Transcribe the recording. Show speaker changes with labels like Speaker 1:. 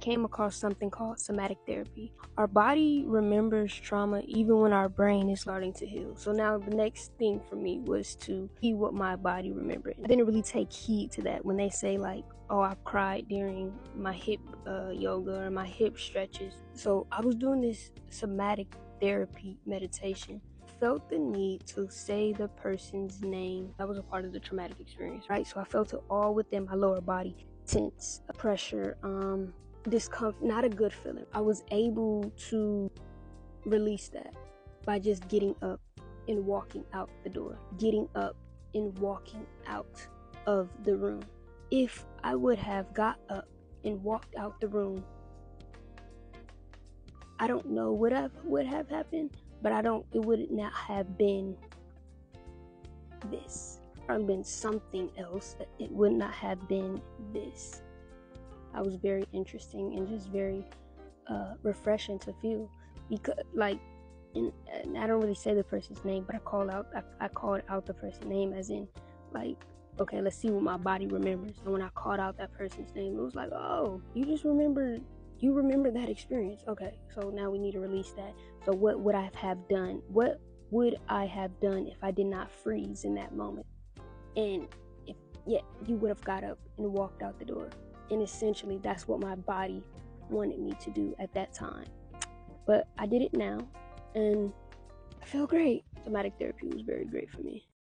Speaker 1: came across something called somatic therapy. Our body remembers trauma even when our brain is starting to heal. So now the next thing for me was to see what my body remembered. I didn't really take heed to that when they say like, oh, I've cried during my hip yoga or my hip stretches. So I was doing this somatic therapy meditation. Felt the need to say the person's name. That was a part of the traumatic experience, right? So I felt it all within my lower body, tense, pressure, discomfort, not a good feeling. I was able to release that by just getting up and walking out the door, getting up and walking out of the room. If I would have got up and walked out the room, I don't know what would have happened, but it would not have been this. Probably been something else. It would not have been this. I was very interesting and just very refreshing to feel, because and I don't really say the person's name, but I called out the person's name as in like, okay, let's see what my body remembers. And when I called out that person's name, it was like, oh, you remember that experience. Okay, so now we need to release that. So what would I have done? What would I have done if I did not freeze in that moment? And you would have got up and walked out the door. And essentially that's what my body wanted me to do at that time. But I did it now and I feel great. Somatic therapy was very great for me.